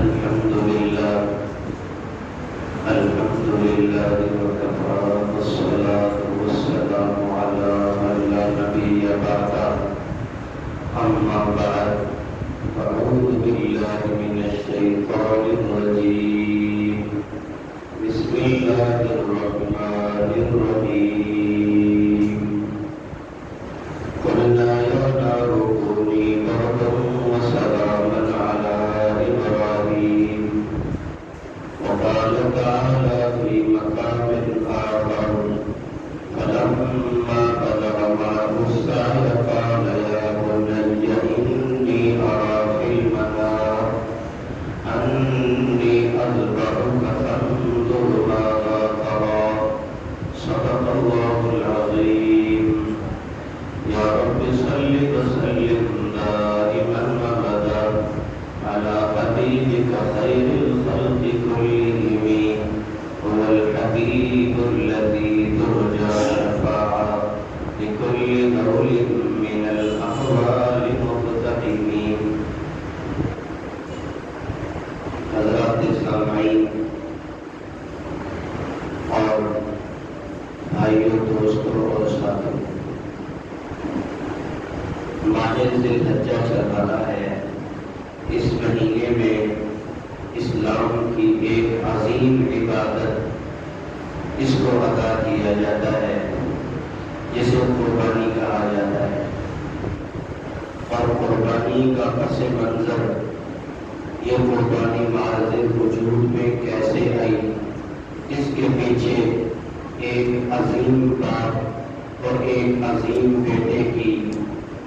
الحمد لله وكفى والصلاة والسلام على من لا نبي بعده أما بعد أعوذ بالله من الشيطان الرجيم بسم الله الرحمن الرحيم قلنا يا نار كوني بردا وسلاما على إبراهيم وقال تعالى في مقام آخر فلما بلغ معه السعي قال يا بني إني أرى في المنام أني أذبحك فانظر ماذا ترى صدق الله العظيم يا رب صل وسلم دائما أبدا على حبيبك خير الخلق كلهم هو الحبيب الذي ترجى شفاعة لكل هول من الأحوال مقتحمين. حضرات سامعین اور بھائیوں دوستوں اور ساتھیوں، ماہ ذی الحجہ چل رہا ہے. اس مہینے میں اسلام کی ایک عظیم عبادت اس کو ادا کیا جاتا ہے جسے قربانی کہا جاتا ہے. اور قربانی کا پس منظر، یہ قربانی ماحض وجود میں کیسے آئی، اس کے پیچھے ایک عظیم باپ اور ایک عظیم بیٹے کی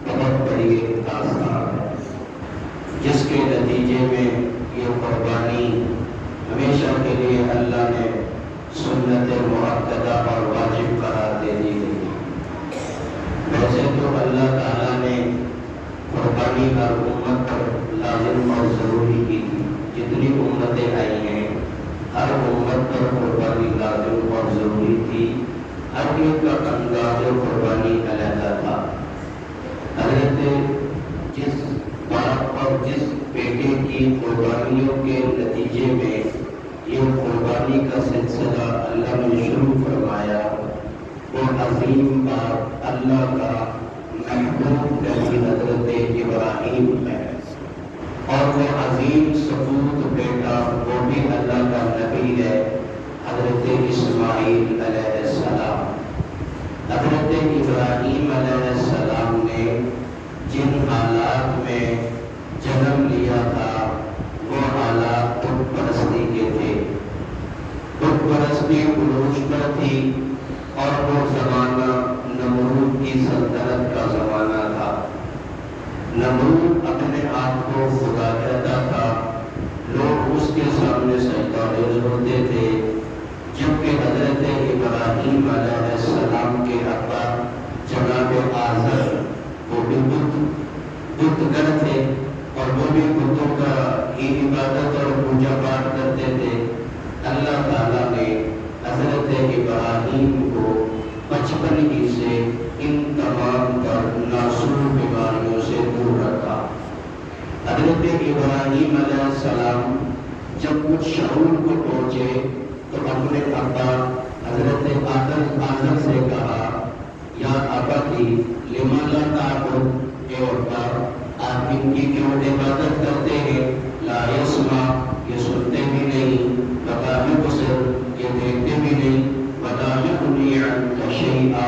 بہت بڑی ایک داستان ہے، جس کے نتیجے میں یہ قربانی ہمیشہ کے لیے اللہ نے سنت مؤکدہ اور واجب قرار دے دی گئی. ویسے تو اللہ تعالیٰ نے قربانی ہر امت پر لازم اور ضروری کی تھی. جتنی امتیں آئی ہیں ہر امت پر قربانی لازم اور ضروری تھی. ہر ایک کا انداز قربانی علیحدہ تھا. حضرت جس باپ اور جس بیٹے کی قربانیوں کے نتیجے میں یہ قربانی کا سلسلہ اللہ نے شروع فرمایا، وہ عظیم باپ اللہ کا محبوب نبی حضرت ابراہیم ہے، اور وہ عظیم سپوت بیٹا وہ بھی اللہ کا نبی ہے، حضرت اسماعیل علیہ السلام. حضرت ابراہیم علیہ السلام نے جن حالات میں جنم لیا تھا وہ حالات بت پرستی کے تھے. بت پرستی عروج پر تھی اور وہ زمانہ نمرود کی سلطنت کا زمانہ تھا. نمرود اپنے آپ کو خدا کہتا تھا، لوگ اس کے سامنے سجدہ ریز ہوتے تھے، جبکہ حضرت ابراہیم علیہ السلام کے ابا جناب آزر وہ بھی بت گر تھے اور وہ بھی بتوں کا ہی عبادت اور پوجا پاٹ کرتے تھے. اللہ تعالیٰ نے حضرت ابراہیم کو بچپن ہی سے ان تمام تر ناسور بیماریوں سے دور رکھا. حضرت ابراہیم علیہ السلام جب کچھ شعور کو پہنچے تو اپنے ابا حضرت آزر سے کہا، یا ابتی لما لا تعبد، اے ابا آپ ان کی کیوں عبادت کرتے ہیں؟ لا یسمع، یہ سنتے بھی نہیں، ولا یبصر، یہ دیکھتے بھی نہیں، ولا یغنی عنک شیئا،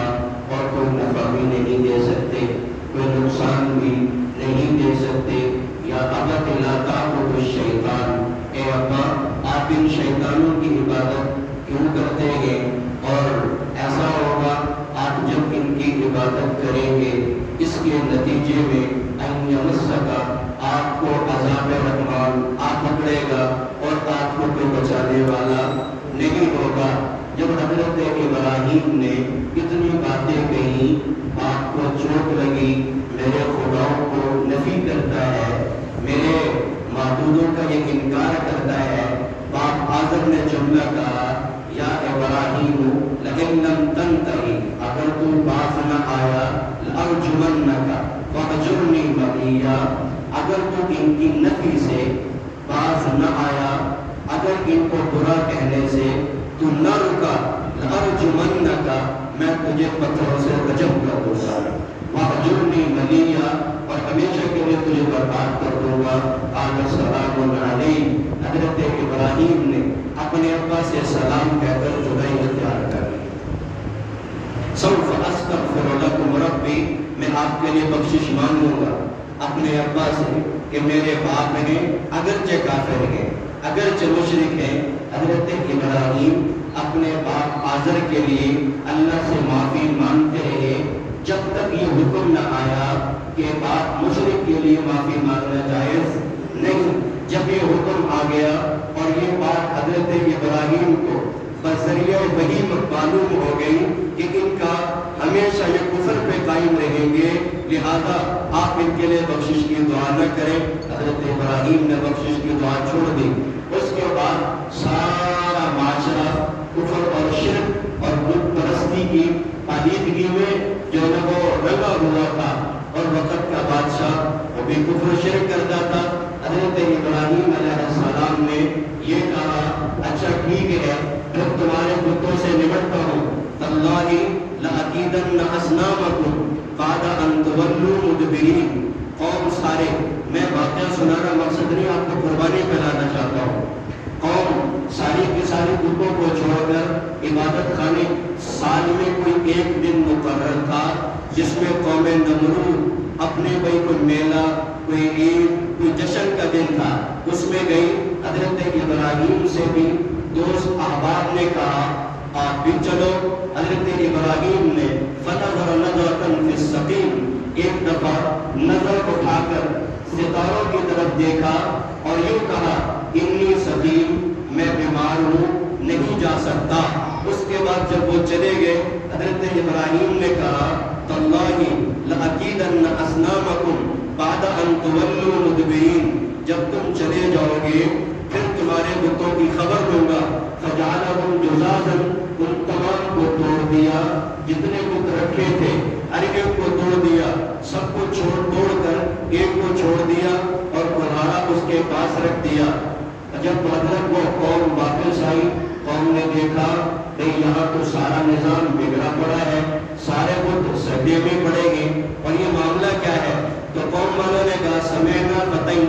اور کوئی نفع بھی نہیں دے سکتے، کوئی نقصان بھی نہیں دے سکتے. یا ابت لا تعبد الشیطان، اے ابا آپ ان شیطانوں کی عبادت کیوں کرتے ہیں؟ اور ایسا ہوگا آپ جب ان کی عبادت کریں گے اس کے نتیجے میں ان یمسکا، آپ کو عذاب رحمان آ پکڑے گا اور آپ کو کوئی بچانے والا نہیں ہوگا. جب حضرت ابراہیم نے اتنی باتیں کہیں، آپ کو چوٹ لگی، میرے خداؤں کو نفی کرتا ہے، میرے معبودوں کا یہ انکار کرتا ہے. باپ آزر نے جملہ کہا، یا ابراہیم لئن لم تنتہی، اگر تو باز نہ آیا، لأرجمنک فاہجرنی ملیا، اگر تو ان کی نفی سے باز نہ آیا، اگر ان کو برا کہنے سے تو نہ رکا، لأرجمنک، میں تجھے پتھروں سے رجم کر دوں گا، وَاہْجُرْنِی مَلِیًّا، اور ہمیشہ کے لیے تجھے برباد کر دوں گا۔ قال سلام علیہ، حضرت ابراہیم نے اپنے ابا سے سلام کہہ کر جدائی اختیار کر لی۔ سوف استغفر لکم ربی، میں آپ کے لیے بخشش مانگوں گا اپنے ابا سے کہ میرے باپ ہیں، اگرچہ کافر ہیں، اگرچہ مشرک ہیں۔ حضرت ابراہیم اپنے باپ آزر کے لیے اللہ سے معافی مانگتے رہے جب تک یہ حکم نہ آیا کہ باپ مشرک کے لیے معافی مانگنا جائز نہیں۔ جب یہ حکم آ گیا اور یہ بات حضرت ابراہیم کو بذریعہ وحی معلوم ہو گئی کہ ان کا ہمیشہ یہ کفر پہ قائم رہیں گے، لہذا آپ ان کے لیے بخشش کی دعا نہ کریں۔ حضرت ابراہیم نے بخشش کی دعا چھوڑ دی۔ اس کے بعد سارا معاشرہ کفر اور شرک اور بت پرستی کی پالیدگی میں جو ہے وہ رنگا ہوا تھا، اور وقت کا بادشاہ وہ بھی کفر شرک کرتا تھا۔ حضرت ابراہیم علیہ السلام نے یہ کہا، اچھا ٹھیک ہے، جب تمہارے بتوں سے نمٹتا ہوں، تاللہ لأکیدن اصنامکم بعد ان تولوا مدبرین۔ قوم سارے، میں واقعہ سنانا مقصد نہیں، آپ کو قربانی پہنانا چاہتا ہوں۔ قوم ساری کی ساری بتوں کو چھوڑ کر عبادت خانے، سال میں کوئی ایک دن مقرر تھا جس میں قوم نمرود اپنے بھائی کوئی میلہ، کوئی عید، کوئی جشن کا دن تھا، اس میں گئی۔ حضرت ابراہیم سے بھی دوست احباب نے کہا آپ بھی چلو۔ حضرت ابراہیم نے فنظر نظرۃ فی السقیم، ایک دفعہ نظر اٹھا کر ستاروں کی طرف دیکھا اور یوں کہا انی سقیم، میں بیمار ہوں، نہیں جا سکتا۔ اس کے بعد جب وہ چلے گئے، حضرت ابراہیم نے کہا تاللہ لأکیدن اصنامکم بعد ان تولوا مدبرین، جب تم چلے جاؤ گے پھر تمہارے بتوں کی خبر دوں گا۔ فجعلہم جزازا، ان تمام کو توڑ دیا، جتنے بت رکھے تھے ہر ایک کو توڑ دیا، سب کو توڑ کر ایک کو چھوڑ دیا اور کلہاڑا اس کے پاس رکھ دیا۔ جب حضرت وہ قوم واپس آئی، قوم نے دیکھا کہ یہاں تو سارا نظام بگڑا پڑا ہے، سارے بت سجدے میں پڑے گے، اور یہ معاملہ کیا ہے؟ تو قوم والوں نے کہا سمعنا فتى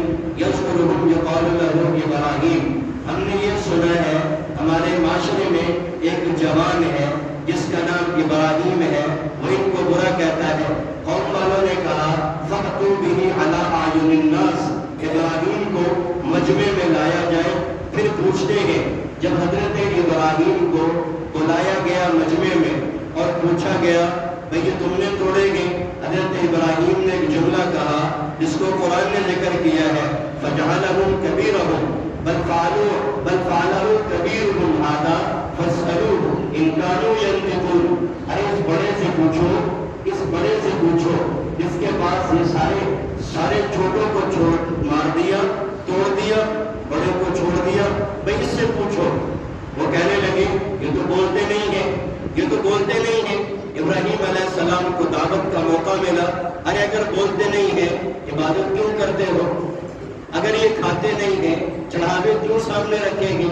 یذکرہم یقال لہ ابراہیم، ہم نے یہ سنا ہے ہمارے معاشرے میں ایک جوان ہے جس کا نام ابراہیم ہے، وہ ان کو برا کہتا ہے۔ قوم والوں نے کہا فأتوا بہ علی اعین الناس، ابراہیم کو مجمع میں لایا جائے پھر پوچھتے ہیں۔ جب حضرت ابراہیم کو بلایا گیا مجمع میں اور پوچھا گیا بھئی تم نے توڑے گے، حضرت ابراہیم نے ایک جملہ کہا جس کو قرآن نے ذکر کیا ہے فجعلہم کبیرہم بل فعلہ کبیرہم ھذا فاسألوہ ان کانوا ینطقون۔ ارے اس بڑے سے پوچھو، اس بڑے سے پوچھو جس کے پاس یہ سارے چھوٹوں کو مار دیا، توڑ دیا، بڑے کو چھوڑ دیا، بھئی اس سے پوچھو۔ وہ کہنے لگے یہ تو بولتے نہیں ہیں، یہ تو بولتے نہیں ہیں۔ ابراہیم علیہ السلام کو دعوت کا موقع ملا، ارے اگر بولتے نہیں ہیں عبادت کیوں کرتے ہو؟ اگر یہ کھاتے نہیں ہیں چڑھاوے کیوں سامنے رکھیں گے؟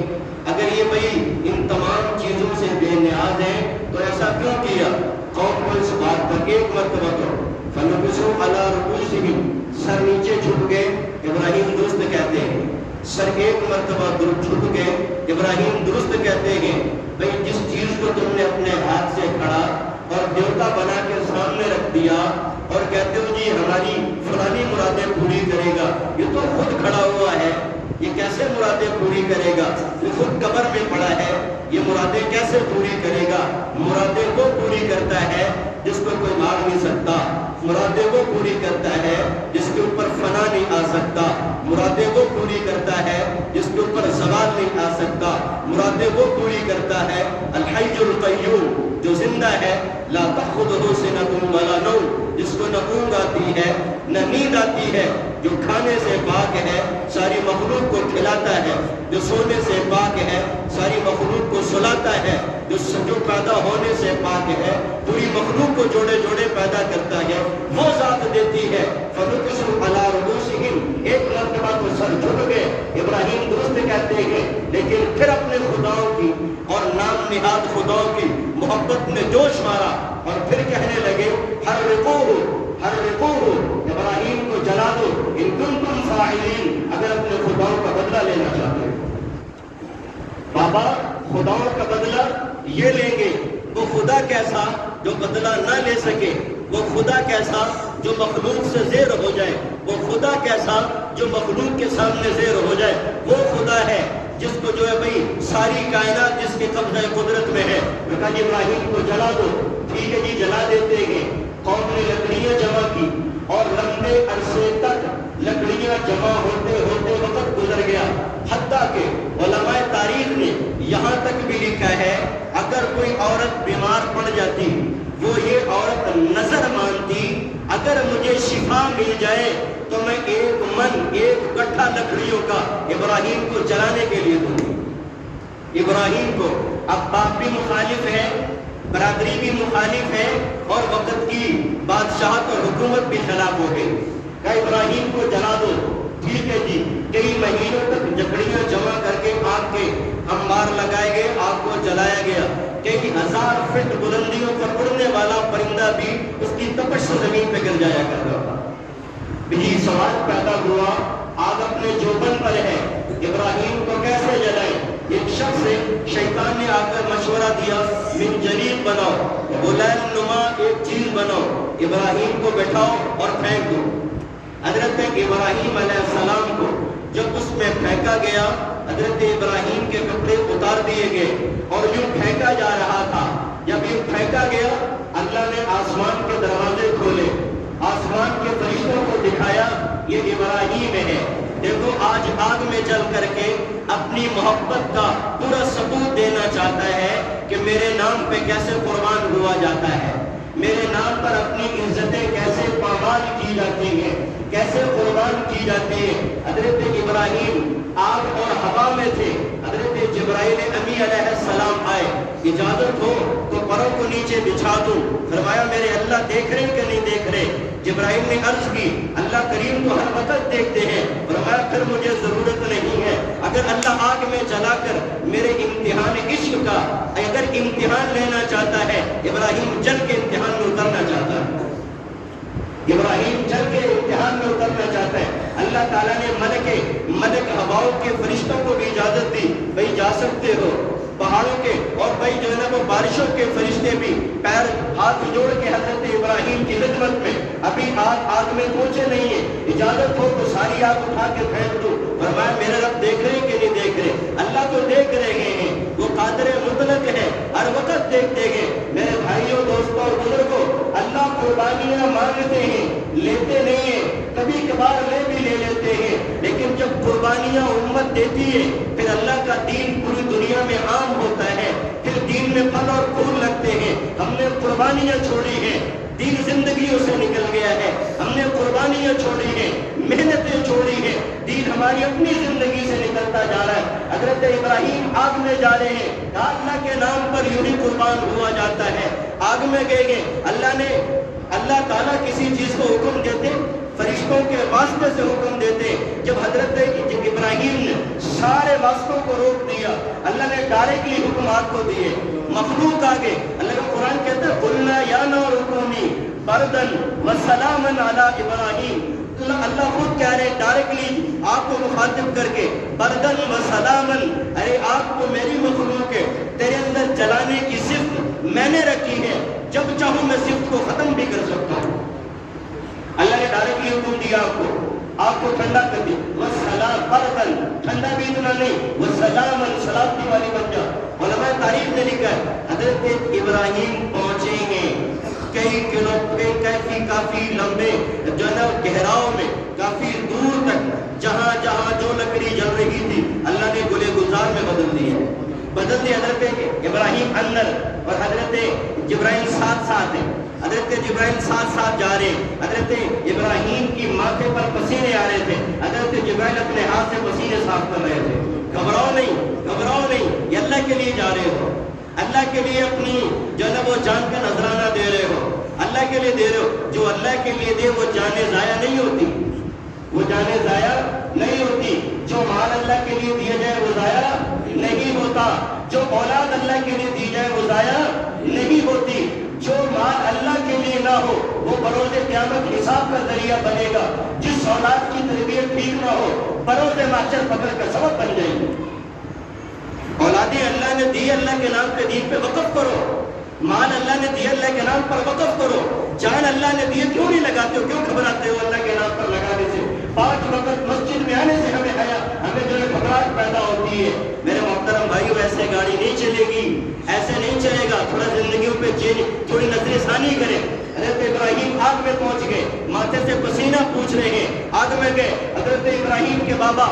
اگر یہ بھئی ان تمام چیزوں سے بے نیاز ہیں تو ایسا کیوں کیا؟ قوم کو اس بات پر ایک مرتبہ تو فنکسوا علی رؤوسہم، سر نیچے جھک گئے، ابراہیم درست کہتے ہیں، سر ایک مرتبہ جھک گئے، ابراہیم درست کہتے ہیں۔ بھئی جس چیز کو تم نے اپنے ہاتھ سے کھڑا اور دیوتا بنا کے سامنے رکھ دیا اور کہتے ہو جی ہماری فلانی مرادیں پوری کرے گا، یہ تو خود کھڑا ہوا ہے، یہ کیسے مرادیں پوری کرے گا؟ یہ خود قبر میں پڑا ہے، یہ مرادیں کیسے پوری کرے گا؟ مرادیں وہ پوری کرتا ہے جس کو کوئی مار نہیں سکتا، مرادیں وہ پوری کرتا ہے جس کے اوپر فنا نہیں آ سکتا، مرادیں وہ پوری کرتا ہے جس کے اوپر زوال نہیں آ سکتا، مرادیں وہ پوری کرتا ہے الحی القیوم، جو زندہ ہے، لا تأخذہ سنۃ ولا نوم، جس کو نہ اونگ آتی ہے نہ نیند آتی ہے، جو کھانے سے پاک ہے، ساری مخلوق کو کھلاتا ہے، جو سونے سے پاک ہے، ساری مخلوق کو سلاتا ہے، جو پیدا ہونے سے پاک ہے، پوری مخلوق کو جوڑے جوڑے پیدا کرتا ہے، وہ ذات دیتی ہے۔ فنکسوا علی رؤوسہم، ایک مرتبہ تو سر جھک گئے، ابراہیم نام نہاد خداؤں کی محبت میں جوش مارا اور پھر کہنے لگے حرقوہ ابراہیم کو جلا دو ان کنتم فاعلین اگر اپنے خداؤں کا بدلہ لینا چاہتے ہو۔ بابا خداؤں کا بدلہ یہ لیں گے، وہ خدا کیسا جو بدلہ نہ لے سکے، وہ خدا کیسا جو مخلوق سے زیر ہو جائے، وہ خدا کیسا جو مخلوق کے سامنے زیر ہو جائے۔ وہ خدا ہے جس کو جو ہے بھئی ساری کائنات جس کے قبضہ قدرت میں ہے۔ میں کہا جی ابراہیم کو جلا دو، ٹھیک ہے جی جلا دیتے ہیں۔ قوم نے لکڑیاں جمع کی اور لمبے عرصے تک لکڑیاں جمع ہوتے ہوتے وقت گزر گیا، حتیٰ کہ علماء تاریخ نے یہاں تک بھی لکھا ہے اگر کوئی عورت بیمار پڑ جاتی وہ یہ عورت نظر مانتی اگر مجھے شفا مل جائے تو میں ایک گٹھا لکڑیوں کا ابراہیم کو جلانے کے لیے دوں گی۔ ابراہیم کو اب باپ بھی مخالف ہے، برادری بھی مخالف ہے اور وقت کی بادشاہت اور حکومت بھی خلاف ہو گئی۔ کہ ابراہیم کو جلا دو، ٹھیک ہے جی۔ کئی مہینوں تک لکڑیاں جمع کر کے آگ کے انبار لگائے گئے، آگ کو جلایا گیا۔ کئی ہزار فٹ بلندیوں پر اڑنے والا پرندہ بھی اس کی تپش سے زمین پہ گر جایا کرتا تھا۔ بھی سوال پیدا ہوا آگ اپنے جوبن پر ہے، ابراہیم کو کیسے جلائیں؟ ایک شخص شیطان نے آ کر مشورہ دیا من جلیل بناؤ، غلیل نما ایک چیز بناؤ، ابراہیم کو بٹھاؤ اور پھینک دو۔ حضرت ابراہیم علیہ السلام کو جب اس میں پھینکا گیا، حضرت ابراہیم کے کپڑے اتار دیے گئے اور یوں پھینکا جا رہا تھا۔ جب یوں پھینکا گیا اللہ نے آسمان کے دروازے کھولے، آسمان کے فرشتوں کو دکھایا یہ ابراہیم ہے۔ دیکھو آج آگ میں چل کر کے اپنی محبت کا پورا ثبوت دینا چاہتا ہے کہ میرے نام پہ کیسے قربان ہوا جاتا ہے، میرے نام پر اپنی عزتیں کیسے پامال کی جاتی ہیں، کیسے قربان کی جاتی ہیں۔ حضرت ابراہیم آگ اور ہوا میں تھے، حضرت جبرائیل امی علیہ السلام آئے، اجازت ہو تو پروں کو نیچے بچھا دوں۔ فرمایا میرے اللہ دیکھ رہے کہ نہیں دیکھ رہے؟ جبرائیل نے عرض کی اللہ کریم تو ہر وقت دیکھتے ہیں۔ فرمایا پھر مجھے ضرورت نہیں ہے، اگر اللہ آگ میں جلا کر میرے امتحان عشق کا اگر امتحان لینا چاہتا ہے، ابراہیم جل کے امتحان میں اترنا چاہتا ہے، ابراہیم جل کے امتحان میں اترنا چاہتا ہے۔ اللہ تعالیٰ نے ملک ہواؤں کے فرشتوں کو بھی اجازت دی، بھئی جا سکتے ہو۔ پہاڑوں کے اور بھائی جو ہے نا وہ بارشوں کے فرشتے بھی پیر ہاتھ جوڑ کے حضرت ابراہیم کی خدمت میں، ابھی آگ میں پہنچے نہیں ہیں، اجازت ہو تو ساری آگ اٹھا کے پھینک دو۔ فرمایا میرے رب دیکھ رہے کہ نہیں دیکھ رہے؟ اللہ تو دیکھ رہے ہیں، وہ قادر مطلق ہے، ہر وقت دیکھتے ہیں۔ میرے بھائیوں دوستوں اور بزرگوں، اللہ قربانیاں مانگتے ہیں، لیتے نہیں ہیں، کبھی کبھار لے بھی لے لیتے ہیں، لیکن جب قربانیاں امت دیتی ہے پھر اللہ کا دین پوری دنیا میں عام ہوتا ہے، پھر دین میں پھل اور پھول لگتے ہیں۔ ہم نے قربانیاں چھوڑی ہیں، دین زندگیوں سے نکل گیا ہے، ہم نے قربانیاں چھوڑی ہیں، محنتیں چھوڑی ہیں، دین ہماری اپنی زندگی سے نکلتا جا رہا ہے۔ حضرت ابراہیم آگ میں جا رہے ہیں، اللہ کے نام پر یوں ہی قربان ہوا جاتا ہے۔ آگ میں گئے اللہ تعالیٰ کسی چیز کو حکم دیتے فرشتوں کے واسطے سے حکم دیتے۔ جب حضرت ابراہیم نے سارے واسطوں کو روک دیا، اللہ نے ڈائریکٹلی حکمات کو دیے، مخلوق آگے اللہ کا قرآن کہتا ہے قُلْنَا يَا نَارُ كُونِي بَرْدًا وَسَلَامًا عَلَىٰ إِبْرَاهِيمَ۔ اللہ خود کہہ رہے ڈائریکٹلی آپ کو مخاطب کر کے بردن و سلامن، ارے آپ کو میری مخلوق ہے، تیرے اندر جلانے کی صفت میں نے رکھی ہے، جب چاہوں میں صفت کو ختم بھی کر سکتا ہوں۔ اللہ نے ڈائریکٹلی حکم دیا آپ کو ٹھنڈا کر دی، وسلام بردن، ٹھنڈا بھی اتنا نہیں، وسلامن سلامتی والی بن جا۔ علماء تاریخ نے لکھا ہے حضرت ابراہیم پہنچے ہیں کافی لمبے جو ہے نا گہراؤں میں، کافی دور تک، جہاں جو لکڑی جل رہی تھی اللہ نے گلے گلزار میں بدل دی حضرت ابراہیم اندر اور حضرت جبرائیل ساتھ ہیں، حضرت جبرائیل ساتھ جا رہے ہیں، حضرت ابراہیم کی ماتھے پر پسینے آ رہے تھے، حضرت جبرائیل اپنے ہاتھ سے پسینے صاف کر رہے تھے۔ گھبراؤ نہیں، یہ اللہ کے لیے جا رہے ہو، اللہ کے لیے اپنی جو ہے وہ جان کا نذرانہ دے رہے ہو، اللہ کے لیے دے رہے ہو۔ جو اللہ کے لیے دے وہ جانیں ضائع نہیں ہوتی، وہ جانیں ضائع نہیں ہوتی۔ جو مال اللہ کے لیے دیا جائے وہ ضائع نہیں ہوتا، جو اولاد اللہ کے لیے دی جائے وہ ضائع نہیں ہوتی. جو مال اللہ کے لیے نہ ہو وہ بروز قیامت حساب کا ذریعہ بنے گا. جس اولاد کی تربیت ٹھیک نہ ہو بروز محشر پکڑ کا سبب بن جائے گی. اولادیں اللہ نے دی اللہ کے نام پہ دین پہ وقف کرو. مال اللہ نے دیا اللہ کے نام پر وقف کرو. جان اللہ نے دیے کیوں نہیں لگاتے ہو, کیوں گھبراتے ہو اللہ کے نام پر لگانے سے؟ 5 وقت مسجد میں آنے سے ہمیں جو ہے گھبراہٹ پیدا ہوتی ہے. میرے محترم بھائیو ایسے گاڑی نہیں چلے گی, ایسے نہیں چلے گا. تھوڑا زندگیوں پہ تھوڑی نظر ثانی کریں. حضرت ابراہیم آگ میں پہنچ گئے, ماتھے سے پسینہ پوچھ رہے ہیں, آگ میں گئے. حضرت ابراہیم کے بابا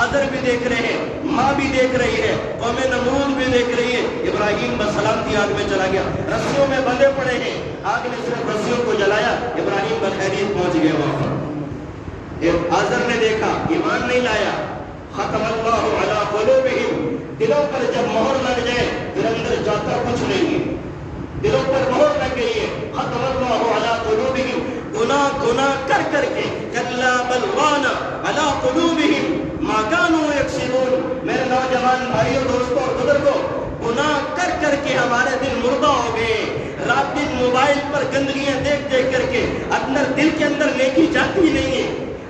آذر بھی دیکھ رہے ہیں, ماں بھی دیکھ رہی ہے, قوم نمرود بھی دیکھ رہی ہے. ابراہیم بسلامتی آگ میں چلا گیا, رسیوں میں بندھے پڑے ہیں. آگ نے صرف رسیوں کو جلایا, ابراہیم بخیریت پہنچ گئے وہاں پر. آذر نے دیکھا, ایمان نہیں لایا. ختم اللہ علی قلوبہم, دلوں پر جب مہر لگ جائے پھر اندر جاتا کچھ نہیں ہے. دلوں پر مہر لگ گئی ہے. ختم اللہ علی قلوبہم, گناہ کر کے کلا بل ران علی قلوبہم ما کانوا یکسبون. میرے نوجوان بھائیوں, دوستوں اور بزرگوں, گناہ کر کے ہمارے دل مردہ ہو گئے. رات دن موبائل پر گندگیاں دیکھ کر کے دل کے اندر نیکی جاتی نہیں ہے.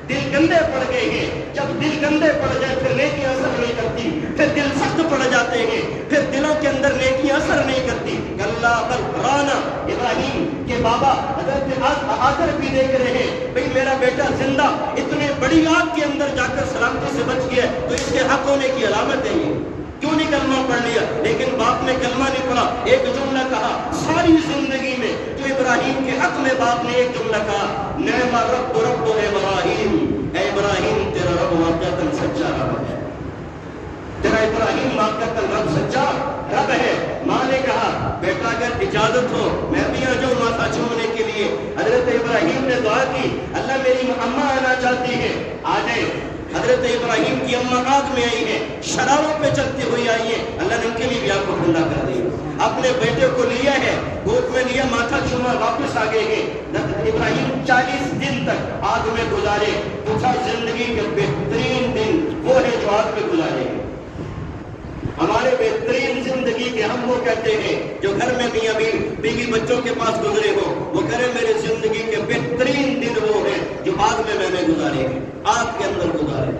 دل گندے پڑ گئے ہیں. جب دل گندے پڑ جائے پھر نیکی اثر نہیں کرتی. پھر دل سخت پڑ جاتے ہیں, پھر دلوں کے اندر نیکی اثر نہیں کرتی. کلا بل ران. ابراہیم کے بابا حضرت آذر بھی دیکھ رہے ہیں, بھئی میرا بیٹا زندہ اتنے بڑی آگ کے اندر جا کر سلامتی سے بچ گیا تو اس کے حق ہونے کی علامت ہے. یہ کیوں نہیں کلمہ پڑھ لیا؟ لیکن باپ نے کلمہ نہیں پڑھا. ایک جملہ کہا ساری زندگی میں جو ابراہیم کے حق میں باپ نے ایک جملہ کہا, نعم رب رب ابراہیم. اے ابراہیم تیرا رب واقعتاً سچا رب ہے. تیرا ابراہیم واقعتاً رب سچا رب ہے. ماں نے کہا بیٹا اگر اجازت ہو میں بھی آ جاؤں ماتھا چھونے کے لیے. حضرت ابراہیم نے دعا کی, اللہ میری اماں آنا چاہتی ہے, آ جائے. حضرت ابراہیم کی اماں آگ میں آئی ہے, شراروں پہ چلتی ہوئی آئی ہے. اللہ نے ان کے لیے بھی آگ کو ٹھنڈا کر دیا. اپنے بیٹے کو لیا ہے, گود میں لیا, ماتھا چھوما, واپس آ گئے ہیں. ابراہیم 40 دن تک آگ میں گزارے. پوچھا زندگی کے بہترین دن وہ ہے جو آگ میں گزارے ہیں. ہمارے بہترین زندگی کے ہم وہ کہتے ہیں جو گھر میں میاں بیوی بچوں کے پاس گزرے ہو, وہ کہے میرے زندگی کے بہترین دن وہ ہیں جو آگ میں نے گزارے ہیں, آگ کے اندر گزارے.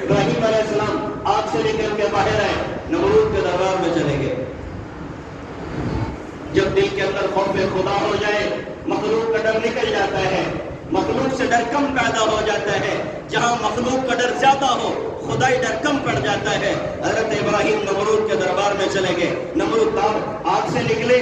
ابراہیم علیہ السلام آگ سے نکل کے باہر آئے, نمرود کے دربار میں چلے گئے. جب دل کے اندر خوف خدا ہو جائے مخلوق کا ڈر نکل جاتا ہے, مخلوق سے ڈر کم پیدا ہو جاتا ہے. جہاں مخلوق کا ڈر زیادہ ہو خدائی ڈر کم پڑ جاتا ہے. حضرت ابراہیم نمرود کے دربار میں چلے گئے. نمرود آگ سے نکلے,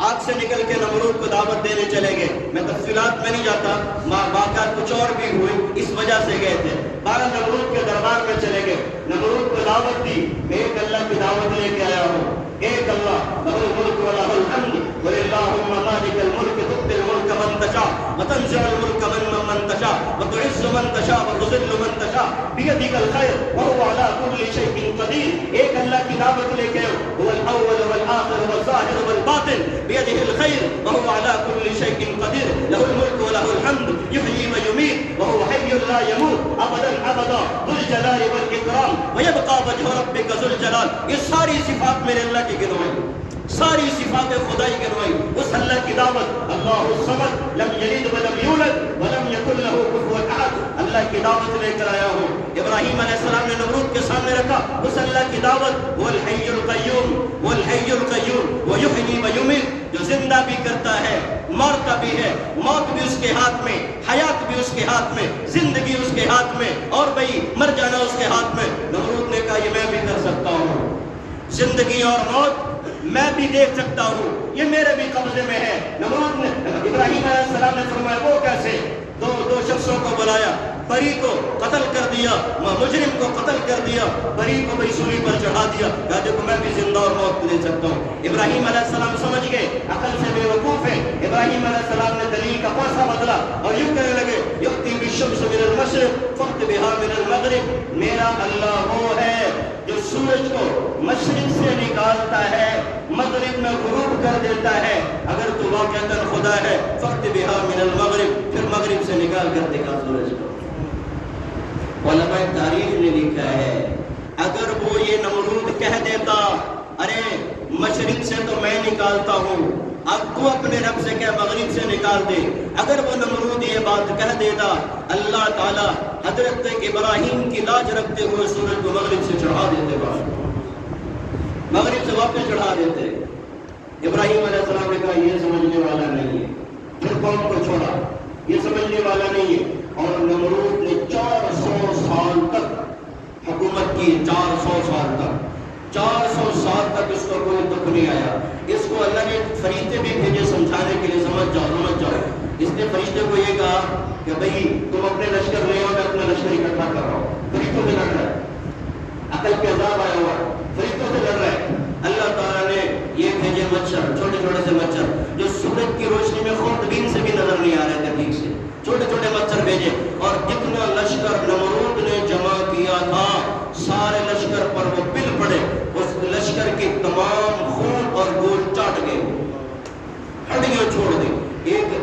آگ سے نکل کے نمرود کو دعوت دینے چلے گئے. میں تفصیلات میں نہیں جاتا, واقعات کچھ اور بھی ہوئے, اس وجہ سے گئے تھے. 12 نمرود کے دربار میں چلے گئے. نمرود کو دعوت دی, ایک اللہ کی دعوت لے کے آیا ہوں. ایک اللہ, لہ الملک و لہ الحمد قل اللہم مالک الملک تؤتی الملک من تشاء وتنزع الملک ممن تشاء وتعز من تشاء وتذل من تشاء بیدک الخیر وهو علی کل شیء قدیر. ایک اللہ کی دعوت لے کے هو الاول والآخر والظاہر والباطن بیدہ الخیر وهو علی کل شیء قدیر لہ الملک و لہ الحمد یحیی و یمیت وهو حی لا يموت ابدا ابدا ذو الجلال والاکرام ویبقى وجہ ربک ذو الجلال. یہ ساری صفات میرے اللہ کی گنوائی, ساری صفات خدائی گنوائی. اس اللہ کی دعوت, اللہ الصمد لم یلد ولم یولد ولم یکن لہ کفوا احد, اللہ کی دعوت لے کر آیا ہوں. ابراہیم علیہ السلام نے نمرود کے سامنے رکھا اس اللہ کی دعوت, وہ الحی القیوم, وہ الحی القیوم وہ یحیی و یمیت, جو زندہ بھی کرتا ہے مرتا بھی ہے. موت بھی اس کے ہاتھ میں, حیات بھی اس کے ہاتھ میں, زندگی اس کے ہاتھ میں, اور بھئی مر جانا اس کے ہاتھ میں. نمرود نے کہا یہ میں بھی کر سکتا ہوں, زندگی اور موت میں بھی دیکھ سکتا ہوں, یہ میرے بھی قبضے میں ہے. نمرود نے, ابراہیم علیہ السلام نے فرمایا وہ کیسے؟ دو شخصوں کو بلایا, بری کو قتل کر دیا, مجرم کو قتل کر دیا, بری کو بھئی سولی پر چڑھا دیا. کہا دیکھو میں بھی زندہ اور موت کو دے سکتا ہوں. ابراہیم علیہ السلام سمجھ گئے عقل سے بے وقوف ہے. ابراہیم علیہ السلام نے دلیل کا پاسا بدلا اور یوں کہنے لگے یأتی بالشمس من المشرق فأت بها من المغرب. میرا اللہ وہ ہے جو سورج کو مشرق سے نکالتا ہے مغرب میں غروب کر دیتا ہے. اگر تو واقعتاً خدا ہے فأت بها من المغرب, پھر مغرب سے نکال کر دکھا سورج کو. علماء تاریخ نے لکھا ہے اگر وہ یہ نمرود کہہ دیتا ارے مشرق سے تو میں نکالتا ہوں، اب تو اپنے رب سے کہہ مغرب سے نکال دے۔ اگر وہ نمرود یہ بات کہہ دیتا، اللہ تعالیٰ حضرت ابراہیم کی لاج رکھتے ہوئے سورج کو مغرب سے چڑھا دیتے، مغرب سے واپس چڑھا دیتے۔ ابراہیم علیہ السلام نے کہا یہ سمجھنے والا نہیں ہے، پھر قوم کو چھوڑا، یہ سمجھنے والا نہیں ہے، اور نمرود نے 400 سال تک حکومت کی، 400 سال تک، 400 سال تک اس کو کوئی دکھ نہیں آیا۔ اس کو اللہ نے فرشتے بھی بھیجے سمجھانے کے لیے، سمجھ جاؤ سمجھ جاؤ۔ اس نے فرشتے کو یہ کہا کہ بھئی تم اپنے لشکر لے آؤ، میں اپنا لشکر اکٹھا کر رہا ہوں۔ فرشتوں سے لڑ رہا ہے، عقل کے عذاب آیا ہوا، فرشتوں سے لڑ رہا ہے۔ اللہ تعالیٰ نے یہ بھیجے مچھر، چھوٹے چھوٹے سے مچھر جو سورج کی روشنی میں خوردبین سے بھی نظر نہیں آ رہے تھے ٹھیک سے، چھوٹے چھوٹے مچھر بھیجے، اور جتنا لشکر نمرود نے جمع کیا تھا سارے لشکر پر وہ پل پڑے، اس لشکر کے تمام خون اور گوشت چاٹ گئے، ہڈیاں چھوڑ دی۔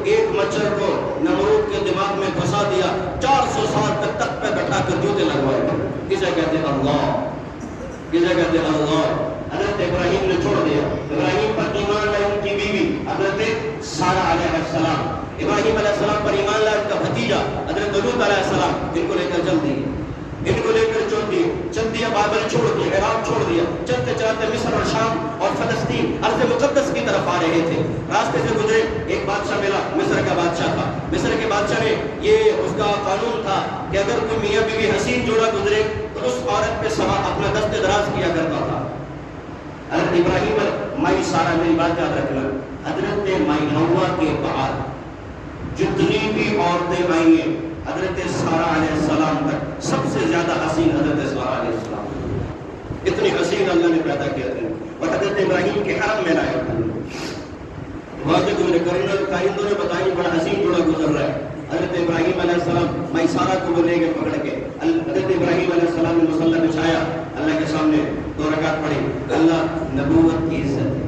ایک مچھر کو نمرود کے دماغ میں گھسا دیا، 400 سال تک تخت پہ بٹھا کر جوتے لگوائے گئے۔ کسے کہتے ہیں اللہ، کسے کہتے ہیں اللہ۔ حضرت ابراہیم نے چھوڑ دیا، ابراہیم پر ایمان لائے ان کی بیوی حضرت سارہ علیہ السلام، ابراہیم علیہ السلام پر ایمان لائے ان کا بھتیجا حضرت لوط علیہ السلام، ان کو لے کر چل دیے، ان کو لے کر چل دیا، بابل چھوڑ دیا، عراق چھوڑ دیا، چلتے چلتے مصر اور شام اور فلسطین ارض مقدس کی طرف آ رہے تھے۔ راستے سے گزرے، ایک بادشاہ ملا، مصر کا بادشاہ تھا۔ مصر کے بادشاہ نے یہ اس کا قانون تھا کہ اگر کوئی میاں بیوی حسین جوڑا گزرے تو اس عورت پہ سوا اپنا دست دراز کیا کرتا تھا۔ حضرت ابراہیم مائی سارہ، میری بات یاد رکھنا، حضرت مائی حوا کے بعد جتنی بھی عورتیں آئی ہیں حضرت سارہ علیہ السلام تک سب سے زیادہ حسین حضرت سارہ علیہ السلام، اتنی حسین اللہ نے پیدا کیا تھا، اور حضرت ابراہیم کے حرم میں لایا تھا۔ وہاں سے گزرے، کائندوں نے بتایا بڑا حسین جوڑا گزر رہا ہے۔ حضرت ابراہیم علیہ السلام مائی سارہ کو لے گئے پکڑ کے، حضرت ابراہیم علیہ السلام نے مصلی بچھایا، اللہ کے سامنے 2 رکعت پڑھی۔ اللہ نبوت کی عزت ہے،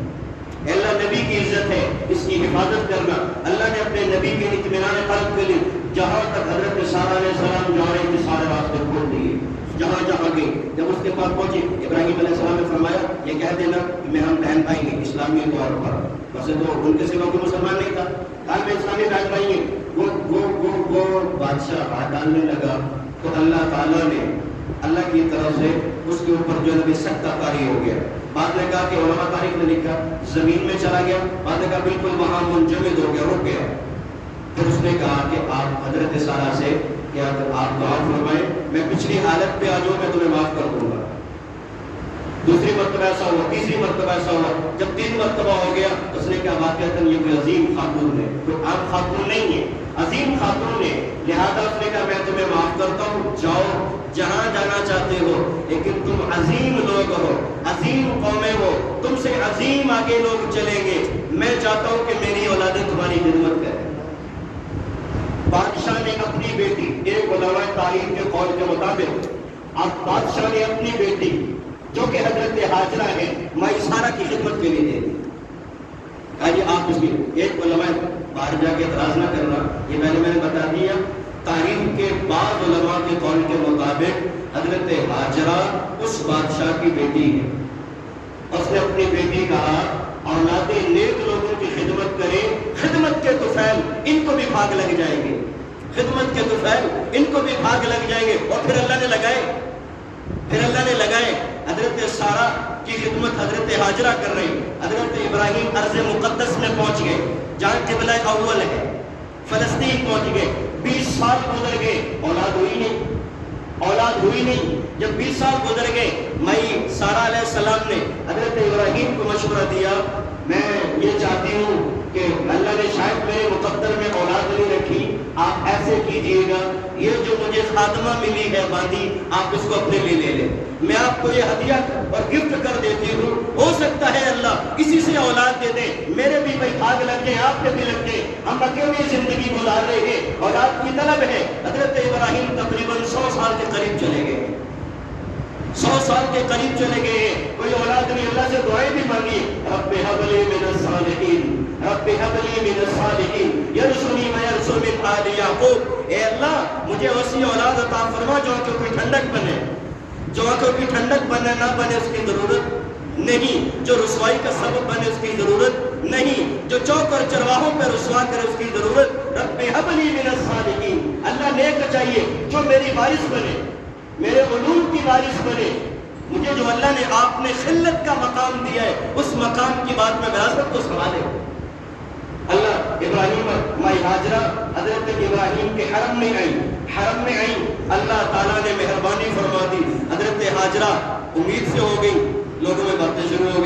اللہ نبی کی عزت ہے، اس کی حفاظت کرنا۔ اللہ نے اپنے نبی کے اطمینان قلب کے لیے جہاں تک حضرت سارہ علیہ السلام جا رہے تھے سارے راستے کھول دیے، جہاں جہاں گئے۔ جب اس کے پاس پہنچے، ابراہیم علیہ السلام نے فرمایا یہ کہہ دینا کہ میں ہم بہن پائیں گے اسلامی طور پر، ویسے تو ان کے سوا کوئی مسلمان نہیں تھا، کہا میں اسلامی بہن پائیں گے۔ وہ بادشاہ ہاتھ ڈالنے لگا تو اللہ تعالیٰ نے اللہ کی طرف سے اس کے اوپر جو ہے سختہ طاری ہو گیا۔ بعد نے کہا کہ علماء تاریخ نے لکھا زمین میں چلا گیا، بعد نے کہا بالکل وہاں منجمد ہو گیا، رک گیا۔ پھر اس نے کہا کہ آپ حضرت سارہ سے کہ آپ دعا فرمائیں، میں پچھلی حالت پہ آ جاؤں، میں تمہیں معاف کر دوں گا۔ دوسری مرتبہ ایسا ہوا، تیسری مرتبہ ایسا ہوا، جب 3 مرتبہ ہو گیا اس نے کہا واقعتاً یہ کوئی عظیم خاتون ہے، کوئی عام خاتون نہیں ہے، عظیم خاتون ہے، لہذا اس نے کہا میں تمہیں معاف کرتا ہوں، جاؤ جہاں جانا چاہتے ہو، لیکن تم عظیم لوگ ہو، عظیم قومیں ہو، تم سے عظیم آگے لوگ چلیں گے، میں چاہتا ہوں کہ میری اولادیں تمہاری خدمت کریں۔ بادشاہ نے اپنی بیٹی، ایک علماء تاریخ کے قول کے مطابق اب بادشاہ نے اپنی بیٹی جو کہ حضرت حاجرہ ہے مائی سارہ کی خدمت کے لیے دے دی۔ کہا جی آپ اس کی، ایک علماء باہر جا کے اعتراض نہ کرنا، یہ میں نے بتا دیا، تاریخ کے بعض علماء کے قول کے مطابق حضرت حاجرہ اس بادشاہ کی بیٹی ہے۔ اس نے اپنی بیٹی کہا اولادیں نیک لوگوں کی خدمت کریں، خدمت کے طفیل ان کو بھی بھاگ لگ جائیں گے، خدمت کے طفیل ان کو بھی بھاگ لگ جائیں گے۔ اور پھر اللہ نے لگائے حضرت سارہ کی خدمت حضرت حاجرہ کر رہی، حضرت ابراہیم ارض مقدس میں پہنچ گئے جہاں قبلہ اول ہے، فلسطین پہنچ گئے، 20 سال گزر گئے، اولاد ہوئی نہیں۔ جب 20 سال گزر گئے، مائی سارہ علیہ السلام نے حضرت ابراہیم کو مشورہ دیا، میں یہ چاہتی ہوں کہ اللہ نے شاید میرے مقدر میں اولاد نہیں رکھی، آپ ایسے کیجئے گا، یہ جو مجھے خادمہ ملی ہے باندھی، آپ اس کو اپنے لیے لے لیں، میں آپ کو یہ ہدیہ اور گفٹ کر دیتی ہوں، ہو سکتا ہے اللہ اسی سے اولاد دے دے، میرے بھی بھائی بھاگ لگ جائے، آپ کے بھی لگ جائے، ہم اکیلے زندگی گزار رہے ہیں، اولاد کی طلب ہے۔ حضرت ابراہیم تقریباً 100 سال کے قریب چلے گئے، 100 سال کے قریب چلے گئے، کوئی اولاد نہیں، اللہ سے دعائیں بھی مانگی، رب ہب لی من الصالحین، رب ہب لی من الصالحین یرثنی و یرث من آل یعقوب، اے اللہ مجھے وسیع اولاد عطا فرما جو آنکھوں کی ٹھنڈک بنے، جو آنکھوں کی ٹھنڈک بنے، نہ بنے اس کی ضرورت نہیں، جو رسوائی کا سبب بنے اس کی ضرورت نہیں، جو چوک اور چرواہوں پہ رسوا کرے اس کی ضرورت۔ رب ہب لی من الصالحین، اللہ نیک چاہیے جو میری وارث بنے، میرے علوم کی وارث بنے، مجھے جو اللہ نے آپ نے خلت کا مقام دیا ہے اس مقام کی بات میں وراثت کو سنبھالے۔ اللہ ابراہیم مائی ہاجرہ حضرت ابراہیم کے حرم میں آئی، اللہ تعالیٰ نے مہربانی فرما دی، حضرت ہاجرہ امید سے ہو گئی، لوگوں میں باتیں شروع ہو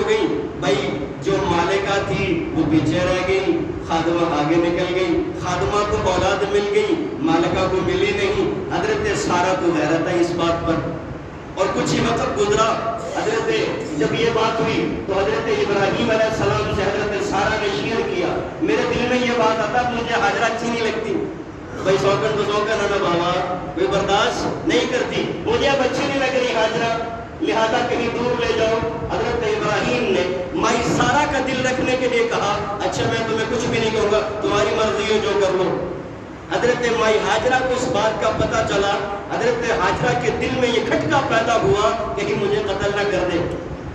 گئی، بھائی جو مالکہ تھی وہ پیچھے رہ گئی، خادمہ آگے نکل گئی، خادمہ کو اولاد مل گئی، مالکہ کو ملی نہیں۔ حضرت سارہ کو حیرت ہے اس بات پر، اور کچھ ہی وقت گزرا، حضرت جب یہ بات ہوئی تو حضرت ابراہیم علیہ السلام سے حضرت سارہ نے شیئر کیا، میرے دل میں یہ بات آتا مجھے ہاجرہ اچھی نہیں لگتی، بھائی سوکن تو سوکن ہے نا بابا، کوئی برداشت نہیں کرتی، مجھے اب اچھی نہیں لگ رہی ہاجرہ، لہذا کہیں دور لے جاؤ۔ حضرت ابراہیم نے مائی سارہ کا دل رکھنے کے لیے کہا اچھا میں تمہیں کچھ بھی نہیں کہوں گا، تمہاری مرضی ہے جو کر لو۔ حضرت مائی ہاجرہ کو اس بات کا پتہ چلا، حضرت ہاجرہ کے دل میں یہ کھٹکا پیدا ہوا کہیں مجھے قتل نہ کر دے،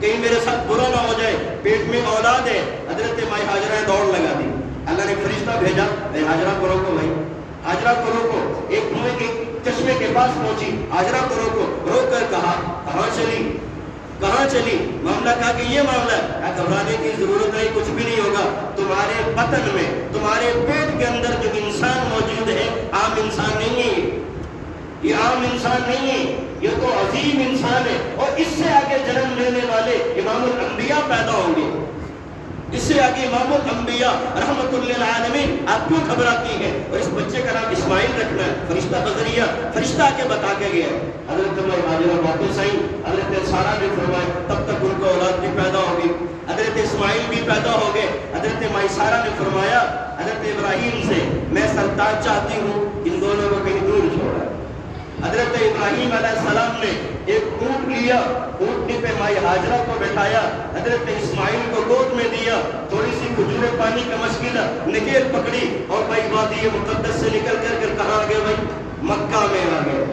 کہیں میرے ساتھ برا نہ ہو جائے، پیٹ میں اولاد ہے۔ حضرت مائی ہاجرہ نے دوڑ لگا دی، اللہ نے فرشتہ بھیجا، اے ہاجرہ کو روکو، بھائی ہاجرہ کو روکو، ایک کنویں کے چشمے کے پاس پہنچی، ہاجرہ کو روکو، روک کر کہا کہاں چلی؟ معاملہ کہا کہ یہ معاملہ ہے، گھبرانے کی ضرورت نہیں، کچھ بھی نہیں ہوگا، تمہارے بطن میں تمہارے پیٹ کے اندر جو انسان موجود ہے عام انسان نہیں ہے، یہ عام انسان نہیں ہے، یہ تو عظیم انسان ہے، اور اس سے آگے جنم لینے والے امام الانبیاء پیدا ہوں گے، اس سے آگے امام الانبیاء رحمت للعالمین، آپ کیوں گھبراتی ہیں؟ اور اس بچے کا نام اسماعیل رکھنا ہے، فرشتہ بذریعہ فرشتہ آ کے بتا کے گیا۔ حضرت ہاجرہ واپس آئی، حضرت سارہ نے فرمایا تب تک ان کو اولاد بھی پیدا ہوگی، حضرت اسماعیل بھی پیدا ہو گئے۔ حضرت مائی سارہ نے فرمایا حضرت ابراہیم سے میں سرتاج چاہتی ہوں، ان دونوں کو کہیں دور چھوڑا۔ حضرت ابراہیم علیہ السلام نے ایک اونٹ لیا، اونٹنی پہ مائی ہاجرہ کو بٹھایا، حضرت اسماعیل کو گود میں دیا، تھوڑی سی کھجور پانی کا مشکلہ نکیل پکڑی، اور بھائی وادی مقدس سے نکل کر کہاں آ گئے؟ بھائی مکہ میں آ گئے،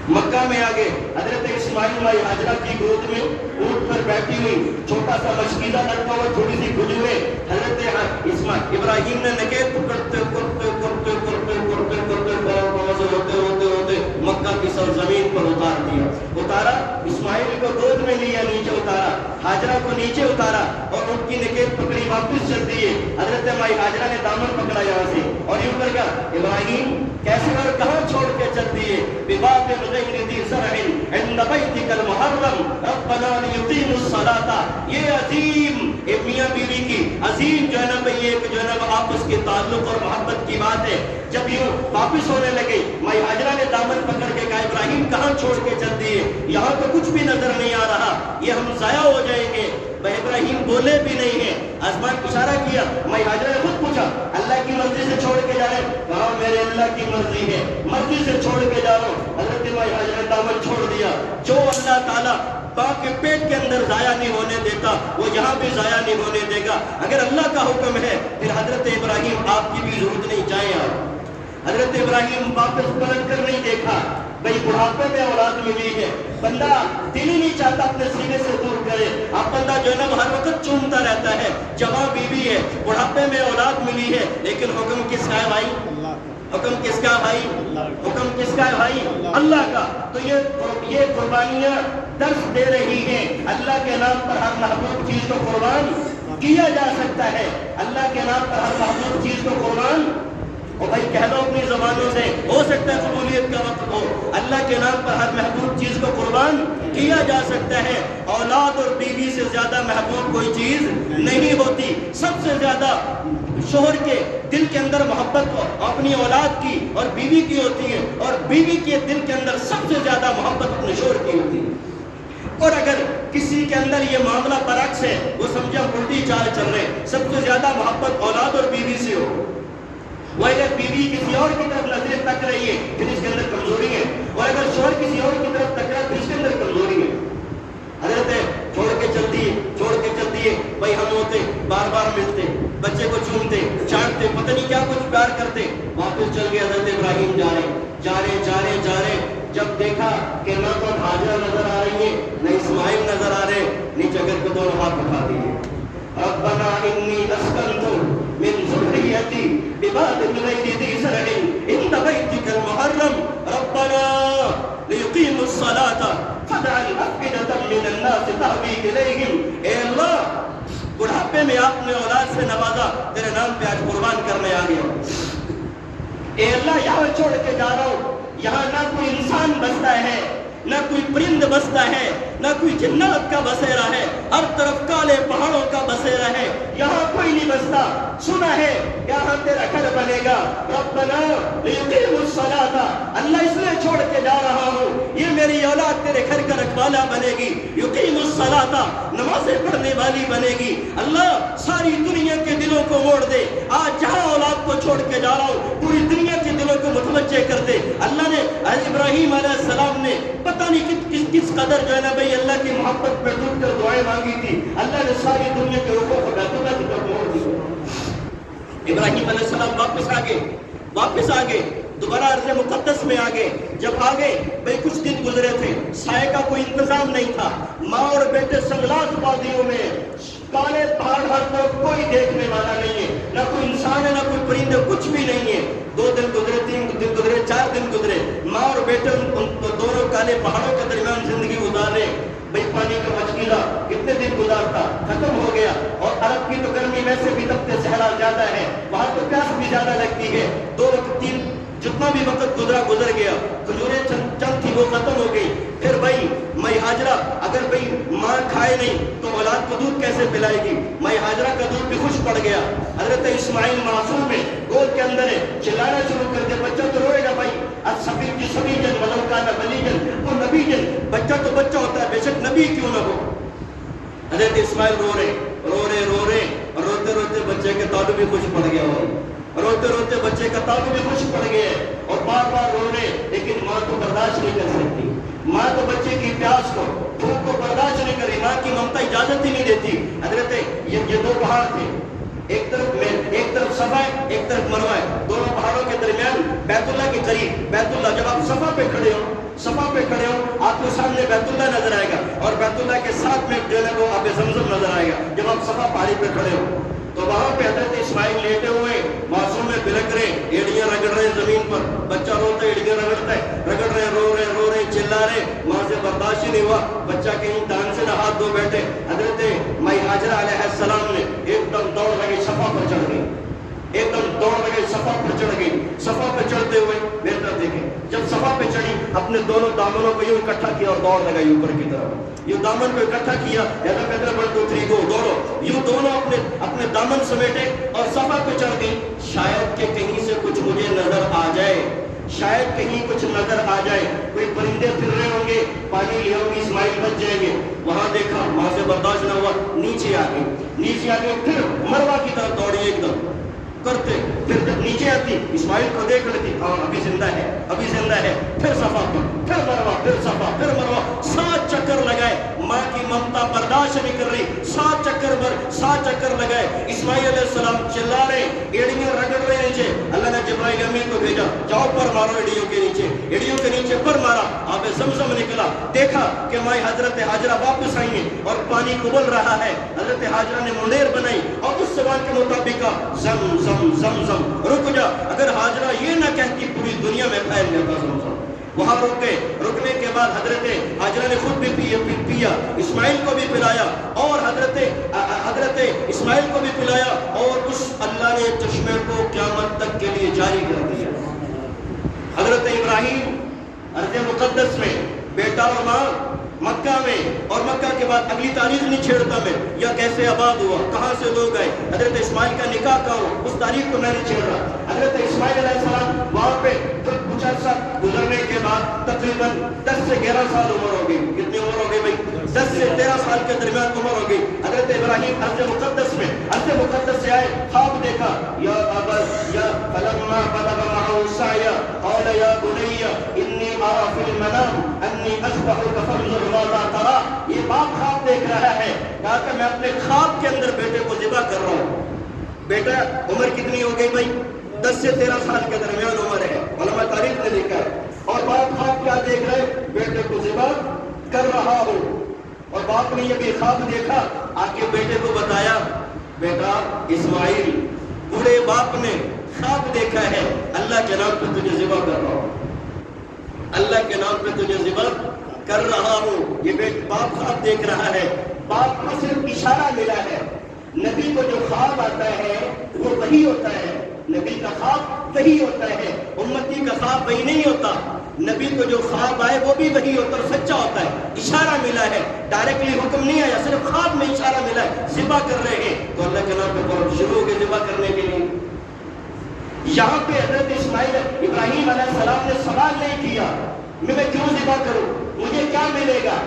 مکہ میں آ گئے۔ حضرت اسماعیل مائی ہاجرہ کی گود میں اونٹ پر بیٹھی ہوئی، چھوٹا سا مشکلہ لڑکا ہوا، تھوڑی سی کھجوریں، حضرت ابراہیم نے نکیل پکڑتے ہوتے مکہ کی سرزمین پر اتارا، اسماعیل کو گود میں لیا، نیچے اتارا، ہاجرہ کو نیچے اتارا، اور ان کی نکیل پکڑی واپس چل دیے۔ حضرت مائی ہاجرہ نے دامن پکڑا یہاں سے اور یوں کر گیا، ابراہیم کیسے اور کہاں چھوڑ کے چل دیے؟ بِوَادٍ غَيْرِ ذِي زَرْعٍ عِنْدَ بَيْتِكَ الْمُحَرَّمِ رَبَّنَا لِيُقِيمُوا الصَّلَاةَ۔ یہ عظیم ایک میاں بیوی کی عظیم جو ہے نا بھئی ایک جو ہے نا آپس کے تعلق اور محبت کی بات ہے۔ جب یوں واپس ہونے لگے، مائی ہاجرہ نے دامن پکڑ کے کہا ابراہیم کہاں چھوڑ کے چل دیے؟ یہاں تو کچھ بھی نظر نہیں آ رہا، یہ ہم ضائع ہو جائیں گے۔ بھائی ابراہیم بولے بھی نہیں ہیں، آسمان کو اشارہ کیا، مائی ہاجرہ نے خود پوچھا اللہ کی مرضی سے چھوڑ کے جا رہے ہیں؟ کہا میرے اللہ کی مرضی ہے، مرضی سے چھوڑ کے جا رہا ہوں۔ حضرت مائی ہاجرہ نے دامن چھوڑ دیا۔ جو اللہ تعالیٰ باپ کے پیٹ کے اندر ضائع نہیں ہونے دیتا وہ یہاں بھی ضائع نہیں ہونے دے گا۔ اگر اللہ کا حکم ہے پھر حضرت ابراہیم آپ کی بھی ضرورت نہیں، جائیں آپ۔ حضرت ابراہیم واپس پلٹ کر نہیں دیکھا، بھئی بڑھاپے میں اولاد ملی ہے، بندہ دل ہی نہیں چاہتا اپنے سینے سے دور کرے، اب بندہ جو ہے نا ہر وقت چومتا رہتا ہے، جوان بیوی ہے، بڑھاپے میں اولاد ملی ہے، لیکن حکم کس کا ہے بھائی؟ حکم کس کا بھائی؟ حکم کس کا ہے بھائی؟ اللہ کا۔ تو یہ قربانیاں درس دے رہی ہیں اللہ کے نام پر ہر محبوب چیز کو قربان کیا جا سکتا ہے، اللہ کے نام پر ہر محبوب چیز کو قربان، اور بھائی کہہ لو اپنی زبانوں سے، ہو سکتا ہے قبولیت کا وقت ہو، اللہ کے نام پر ہر محبوب چیز کو قربان کیا جا سکتا ہے۔ اولاد اور بیوی سے زیادہ محبوب کوئی چیز نہیں ہوتی۔ سب سے زیادہ شوہر کے دل کے اندر محبت اپنی اولاد کی اور بیوی کی ہوتی ہے، اور بیوی کے دل کے اندر سب سے زیادہ محبت اپنے شوہر کی ہوتی ہے۔ اور اگر کسی کے اندر یہ معاملہ برعکس ہے، وہ سمجھے الٹی چال چل رہے، سب سے زیادہ محبت اولاد اور بیوی سے ہو، وہ اگر بیوی کسی اور کی طرف نظریں تک رہی ہے پھر اس کے اندر کمزوری ہے، اور اگر شوہر کسی اور کی طرف تک رہا پھر اس کے اندر کمزوری ہے۔ حضرت چھوڑ کے چل دیے، بھائی ہم ہوتے بار بار ملتے، بچے کو چومتے، چاٹتے، پتہ نہیں کیا کچھ پیار کرتے، واپس چل گئے۔ حضرت ابراہیم جا رہے، جب دیکھا دیکھا کہ نہ تو ہاجرہ نظر آ رہی ہے نہ اسماعیل نظر آ رہے، نیچے کر کے دونوں ہاتھ اٹھا دیے، ربنا انی اسکنت من ذریتی بواد غیر ذی زرع عند بیتک المحرم ربنا لیقیموا الصلاة فاجعل افئدة من الناس تهوی الیہم۔ اے اللہ بڑھاپے میں آپ نے اولاد سے نوازا، تیرے نام پہ آج قربان کرنے آ گیا۔ اے اللہ یہاں چھوڑ کے جا رہا ہوں، یہاں نہ کوئی انسان بستا ہے، نہ کوئی پرند بستا ہے، نہ کوئی جنات کا بسیرا ہے، ہر طرف کالے پہاڑوں کا بسیرا ہے، یہاں کوئی نہیں بستا۔ سنا ہے یہاں تیرا گھر بنے گا، ربنا لیقیموا الصلاۃ، اللہ اس لیے چھوڑ کے جا رہا ہوں، یہ میری اولاد تیرے گھر کا رکھوالا بنے گی، یقیموا الصلاۃ، نمازیں پڑھنے والی بنے گی۔ اللہ ساری دنیا کے دلوں کو موڑ دے، آج جہاں اولاد کو چھوڑ کے جا رہا ہوں پوری دنیا کے دلوں کو متوجہ کر دے۔ اللہ نے ابراہیم علیہ السلام نے پتہ نہیں کس قدر جو ہے نا بھائی اللہ کی محبت پہ ڈوب کر دعائیں مانگی تھی، اللہ نے ساری دنیا کے رخوں کو بیت اللہ کی طرف موڑ دیا۔ ابراہیم علیہ السلام واپس آ گئے، دوبارہ ارض مقدس میں آ گئے۔ جب آ گئے بھائی کچھ دن گزرے تھے، سائے کا کوئی انتظام نہیں تھا، ماں اور بیٹے سنگلاخ وادیوں میں، کالے پہاڑ ہر طرف، کوئی دیکھنے والا نہیں ہے، نہ کوئی انسان ہے نہ کوئی پرندے، کچھ بھی نہیں ہے۔ 2 دن گزرے، 3 دن گزرے، 4 دن گزرے، ماں اور بیٹے ان دونوں کالے پہاڑوں کے درمیان زندگی گزار رہے۔ بھئی پانی کا مشکلہ کتنے دن گزارتا، ختم ہو گیا، اور عرب کی تو گرمی میں سے بھی تپتے صحرا زیادہ ہے، وہاں تو پیاس بھی زیادہ لگتی ہے۔ 2 وقت 3 جتنا بھی وقت گزر گیا، کھجوریں چند تھی وہ ختم ہو گئی۔ پھر بھائی مائی ہاجرہ، اگر بھئی ماں کھائے نہیں تو اولاد کو دودھ کیسے پلائے گی؟ مائی ہاجرہ کا دودھ بھی خشک پڑ گیا۔ حضرت اسماعیل معصوم ہے، گود کے اندر ہے، چلانا شروع کر دے، بچہ تو روئے گا بھائی، الصغیر کی صبیًا ولو کان بلیغاً، وہ نبی جن، بچہ تو بچہ ہوتا ہے بے شک نبی کیوں نہ ہو۔ حضرت اسماعیل رو رہے اور روتے روتے بچے کے تالو بھی خشک پڑ گیا ہو، روتے روتے بچے کا تالو بھی خشک پڑ گیا ہے، اور بار بار رو رہے، لیکن ماں تو برداشت نہیں کر سکتی، ماں تو بچے کی پیاس کو، بھوک کو برداشت نہیں کری، ماں کی ممتا اجازت ہی نہیں دیتی۔ حضرت یہ 2 پہاڑ تھے، ایک طرف صفا ہے، ایک طرف مروہ ہے، دونوں پہاڑوں کے درمیان بیت اللہ کے قریب، بیت اللہ، جب آپ صفا پہ کھڑے ہو آپ کو سامنے بیت اللہ نظر آئے گا، اور بیت اللہ کے ساتھ میں جو ہے وہ آب زمزم نظر آئے گا۔ جب آپ صفا پہاڑی پہ کھڑے ہو تو وہاں پہ حضرت اسماعیل لیٹے ہوئے معصوم میں بلک رہے، ایڑیاں رگڑ رہے زمین پر، بچہ روتا ہے، ایڑیاں رگڑ رہے، رو رہے، چلا رہے، ماں سے برداشت ہی نہیں ہوا، بچہ کہیں دان سے نہ ہاتھ دھو بیٹھے۔ حضرت مائی ہاجرہ علیہ السلام نے ایک دم دوڑ لگی، صفا پر چڑھ گئی، ایک دم دوڑ لگے، صفا پر چڑھ گئی۔ صفا پہ چڑھتے ہوئے میرے طرف دیکھیں، جب صفا پہ چڑھی اپنے دونوں دامنوں کو یوں اکٹھا کیا اور دوڑ لگائی اوپر کی طرف، یوں دامن کو اکٹھا کیا، ایسا کہتے 1 2 3 گو، دوڑو، یوں دونوں اپنے دامن سمیٹے اور صفا پہ چڑھ گئی۔ شاید کہ کہیں سے کچھ مجھے نظر آ جائے، شاید کہیں کچھ نظر آ جائے، کوئی پرندے پھر رہے ہوں گے، پانی لے آؤں گی، اسماعیل بچ جائیں گے۔ وہاں دیکھا، وہاں سے برداشت نہ ہوا، نیچے آ گئی، پھر مروہ کی طرف دوڑی ایک دم کرتے، پھر جب نیچے آتی اسماعیل کو دیکھ لیتی، ہاں ابھی زندہ ہے، پھر صفا پر، پھر مروہ، پھر صفا، پھر مروہ، 7 چکر لگائے، ماں کی ممتا برداشت نہیں کر رہی، 7 چکر لگائے، اسماعیل علیہ السلام چلا رہے، ایڑیاں رگڑ رہے نیچے۔ اللہ نے جبرائیل امین کو بھیجا، جاؤ پر مارو ایڑیوں کے نیچے پر مارا، آب زمزم نکلا، دیکھا کہ مائی حضرت ہاجرہ واپس آئی ہیں اور پانی ابل رہا ہے۔ حضرت ہاجرہ نے منیر بنائی اور اس زبان کے مطابق زم رک جا، اگر ہاجرہ یہ نہ کہتی پوری دنیا میں پھیل جاتا زمزم۔ وہاں رک گئے، رکنے کے بعد حضرت ہاجرہ نے خود بھی پیا، اسماعیل کو بھی پلایا، اور حضرت اسماعیل کو بھی پلایا، اور اس اللہ نے چشمے کو قیامت تک کے لیے جاری کر دیا۔ حضرت ابراہیم ارض مقدس میں، بیٹا اور ماں مکہ میں، اور مکہ کے بعد اگلی تاریخ نہیں چھیڑتا میں، یا کیسے آباد ہوا، کہاں سے لوگ آئے، حضرت اسماعیل کا نکاح کہاں ہوا، اس تاریخ کو میں نہیں چھیڑ رہا۔ حضرت اسماعیل علیہ السلام وہاں پہ کچھ عرصہ گزرنے کے بعد تقریباً 10 سے 11 سال عمر ہو گئی۔ کتنی عمر ہو گئی بھائی؟ 10 سے 13 سال کے درمیان عمر ہو گئی۔ حضرت ابراہیم ارض مقدس سے آئے، خواب دیکھا، یا ابت یا فلما بلغ معه السعي قال يا بني اني ارى في المنام انی اذبحک فانظر ماذا ترى۔ یہ باپ خواب دیکھ رہا ہے، کہا کہ میں اپنے خواب کے اندر بیٹے کو ذبح کر رہا ہوں۔ بیٹا عمر کتنی ہو گئی بھائی؟ 10 سے 13 سال کے درمیان عمر ہے، علماء تاریخ نے لکھا ہے، اور باپ خواب باپ کیا دیکھ رہے؟ بیٹے کو ذبح کر رہا ہو. اور باپ نے یہ بھی خواب دیکھا، آ کے بیٹے کو بتایا، بیٹا اسماعیل، بوڑھے باپ نے خواب دیکھا ہے، اللہ کے نام پہ تجھے ذبح کر رہا ہوں، اللہ کے نام پہ تجھے ذبح کر رہا ہوں. یہ باپ خواب دیکھ رہا ہے، باپ کو صرف اشارہ ملا ہے. نبی کو جو خواب آتا ہے وہ وہی ہوتا ہے، نبی کا خواب وہی ہوتا ہے، امتی کا خواب وہی نہیں ہوتا. نبی کو جو خواب آئے وہ بھی وہی ہوتا اور سچا ہوتا ہے. اشارہ ملا ہے، ڈائریکٹلی حکم نہیں آیا، صرف خواب میں اشارہ ملا ہے، ذبح کر رہے ہیں. تو اللہ کے نام پہ قرب شروع ہو گئے ذبح کرنے کے لیے. یہاں پہ حضرت اسماعیل ابراہیم علیہ السلام نے سوال نہیں کیا میں کیوں ذبح کروں، مجھے کیا ملے گا،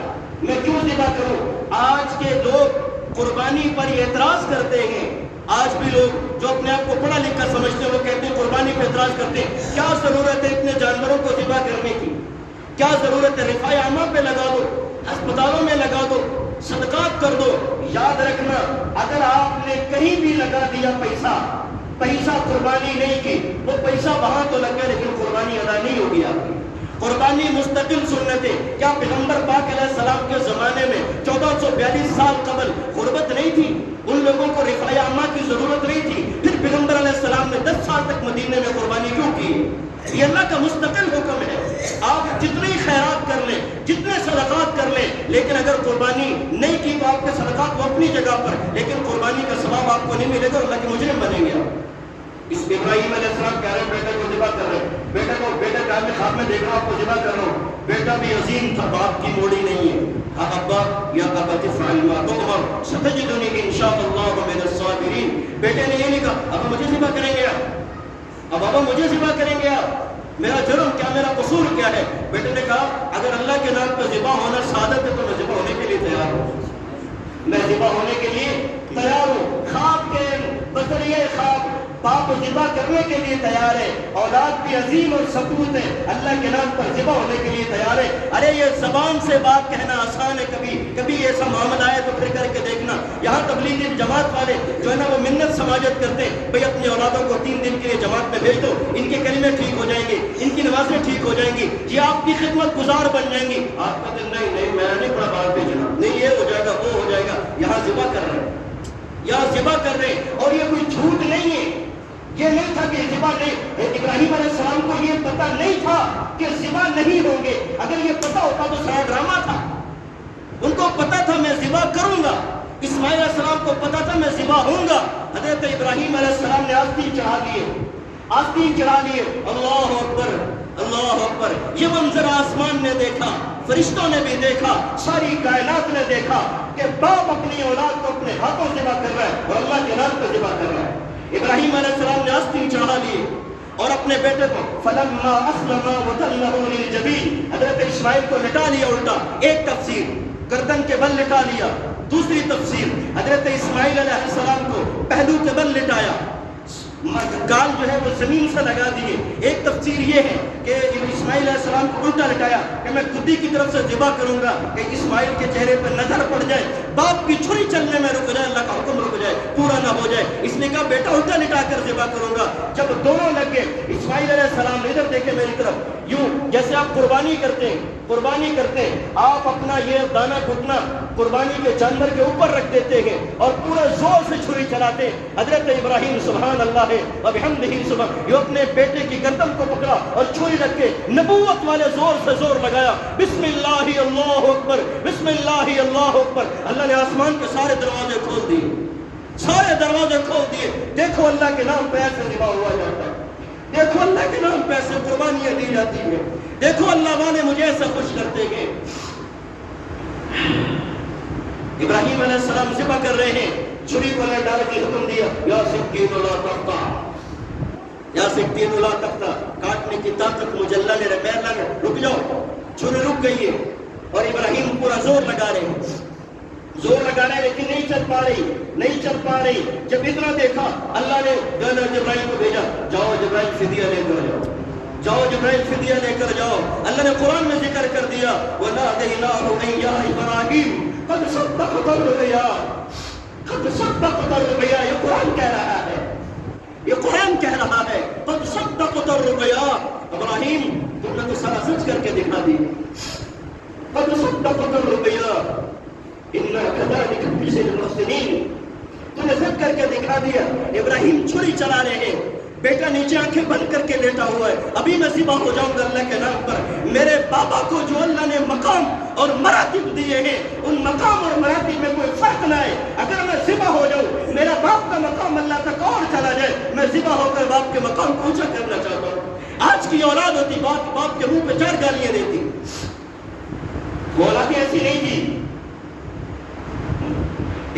میں کیوں ذبح کروں. آج کے لوگ قربانی پر اعتراض کرتے ہیں. آج بھی لوگ جو اپنے آپ کو پڑھا لکھا سمجھتے ہیں وہ کہتے ہیں قربانی پر اعتراض کرتے ہیں. کیا ضرورت ہے اتنے جانوروں کو ذبح کرنے کی، کیا ضرورت ہے، رفاع عامہ پہ لگا دو، ہسپتالوں میں لگا دو، صدقات کر دو. یاد رکھنا اگر آپ نے کہیں بھی لگا دیا پیسہ قربانی نہیں کی، وہ پیسہ وہاں تو لگ گیا لیکن قربانی ادا نہیں ہوگی آپ کی. قربانی مستقل سنت ہے. کیا پیغمبر پاک علیہ السلام کے زمانے میں 1442 سال قبل غربت نہیں تھی؟ ان لوگوں کو رفاع عامہ کی ضرورت نہیں تھی؟ پھر پیغمبر علیہ السلام نے 10 سال تک مدینے میں قربانی کیوں کی؟ یہ اللہ کا مستقل حکم ہے. آپ جتنی خیرات کر لیں، جتنے صدقات کر لیں، لیکن اگر قربانی نہیں کی تو آپ کے صدقات وہ اپنی جگہ پر، لیکن قربانی کا ثواب آپ کو نہیں ملے گا اور اللہ کے مجرم بنیں گے. اس ابراہیم علیہ السلام کہہ رہے ہیں بیٹے کو ذبح کر رہے ہیں، بیٹے کا میں خواب میں دیکھ رہا ہوں آپ کو ذبح کر رہا ہوں. بیٹا بھی عظیم تھا، باپ کی موڑی نہیں ہے. ابا یا ابت افعل ما تؤمر ستجدنی انشاءاللہ من الصابرین. بیٹے نے یہ نہیں کہا ابا مجھے ذبح کریں گے آپ، اب ابا مجھے ذبح کریں گے آپ، میرا جرم کیا، میرا قصور کیا ہے. بیٹے نے کہا اگر اللہ کے نام پہ ذبح ہونا سعادت ہے تو میں ذبح ہونے کے لیے تیار ہوں، میں ذبح ہونے کے لیے تیار ہوں. خواب کے بذریعہ خواب باپ ذبح کرنے کے لیے تیار ہے، اولاد بھی عظیم اور سپوت ہے، اللہ کے نام پر ذبح ہونے کے لیے تیار ہے. ارے یہ زبان سے بات کہنا آسان ہے، کبھی ایسا معاملہ آئے تو پھر کر کے دیکھنا. یہاں تبلیغی جماعت والے جو ہے نا وہ منت سماجت کرتے ہیں، بھئی اپنی اولادوں کو 3 دن کے لیے جماعت میں بھیج دو، ان کے کلمے ٹھیک ہو جائیں گے، ان کی نمازیں ٹھیک ہو جائیں گی، یہ آپ کی خدمت گزار بن جائیں گی. آپ کا دن نہیں میں نہیں پڑھا باہر بھیجنا، نہیں یہ ہو جائے گا وہ ہو جائے گا. یہاں ذبح کر رہے ہیں، یہاں ذبح کر رہے ہیں، اور یہ کوئی جھوٹ نہیں ہے. یہ نہیں تھا کہ ذبح نہیں، ابراہیم علیہ السلام کو یہ پتہ نہیں تھا کہ ذبح نہیں ہوں گے. اگر یہ پتہ ہوتا تو سارا ڈرامہ تھا. ان کو پتہ تھا میں ذبح کروں گا. اسماعیل علیہ السلام کو پتہ تھا میں ذبح ہوں گا. حضرت ابراہیم علیہ السلام نے آستین چڑھا لیے. اللہ اکبر اللہ اکبر. یہ منظر آسمان نے دیکھا، فرشتوں نے بھی دیکھا، ساری کائنات نے دیکھا کہ باپ اپنی اولاد کو اپنے ہاتھوں ذبح کر رہا ہے اور اللہ کے نام پہ ذبح کر رہا ہے. ابراہیم علیہ السلام نے آستین چڑھا لیے اور اپنے بیٹے کو فلما اسلم وتلہ للجبین، حضرت اسماعیل کو لٹا لیا الٹا. ایک تفسیر گردن کے بل لٹا لیا، دوسری تفسیر حضرت اسماعیل علیہ السلام کو پہلو کے بل لٹایا، گال جو ہے وہ زمین سے لگا دیے. ایک تفسیر یہ ہے کہ اسماعیل علیہ السلام کو الٹا لٹایا کہ میں خودی کی طرف سے ذبح کروں گا کہ اسماعیل کے چہرے پر نظر پڑ جائے، باپ کی چھری چلنے میں رک جائے، اللہ کا حکم رک جائے، پورا نہ ہو جائے. اس نے کہا بیٹا الٹا لٹا کر ذبح کروں گا. جب دونوں لگ گئے، اسماعیل علیہ السلام ادھر دیکھے میری طرف، یوں جیسے آپ قربانی کرتے ہیں آپ اپنا یہ دانا گھٹنا قربانی کے جانور کے اوپر رکھ دیتے ہیں اور پورے زور سے چھری چلاتے ہیں. حضرت ابراہیم سبحان اللہ ہے وبحمدہ سبحان، یہ اپنے بیٹے کی گردن کو پکڑا اور چھری رکھ کے نبوت والے زور سے زور لگایا، بسم اللہ اللہ اکبر بسم اللہ اللہ اکبر. اللہ نے آسمان کے سارے دروازے کھول دیے. دیکھو اللہ کے نام پہ ایسے ذبح ہوا جاتا ہے، دیکھو اللہ کے نام پہ ایسے قربانیاں دی جاتی ہیں، دیکھو اللہ والے مجھے ایسا خوش کرتے ہیں. ابراہیم علیہ السلام ذبح کر رہے ہیں، چھری کو لے ڈال کے حکم دیا یا سکین لا تقطع، یا سکین لا تقطع، کاٹنے کی طاقت مجھے اللہ نے اللہ نے رک جاؤ. چھری رک گئی ہے اور ابراہیم پورا زور لگا رہے ہیں لیکن نہیں چل پا رہی. جب اتنا دیکھا اللہ نے جبرائیل کو بھیجا، جاؤ جبرائیل فدیہ لے کر جاؤ. اللہ نے قرآن میں ذکر کر دیا وَنَادَيْنَاهُ أَن يَا إِبْرَاهِيمُ قَدْ صَدَّقْتَ الرُّؤْيَا. یہ قرآن کہہ رہا ہے یہ قرآن کہہ رہا ہے قد صدقت الرؤیا، ابراہیم تم نے تو سارا سچ کر کے دکھا دی، قد صدقت الرؤیا انا كذلك نجزي المحسنين، تم نے سچ کر کے دکھا دیا۔ ابراہیم چھری چلا رہے ہیں، بیٹا نیچے آنکھیں بند کر کے لیٹا ہوا ہے، ابھی میں ذبح ہو جاؤں گا اللہ کے نام پر، میرے بابا کو جو اللہ نے مقام اور مراتب دیے ہیں ان مقام اور مراتب میں کوئی فرق نہ ہے، اگر میں ذبح ہو جاؤں میرا باپ کا مقام اللہ تک اور چلا جائے، میں ذبح ہو کر باپ کے مقام کو اونچا کرنا چاہتا ہوں۔ آج کی اولاد ہوتی باپ کے منہ پہ 4 گالیاں دیتی، وہ اولادیں ایسی نہیں تھی۔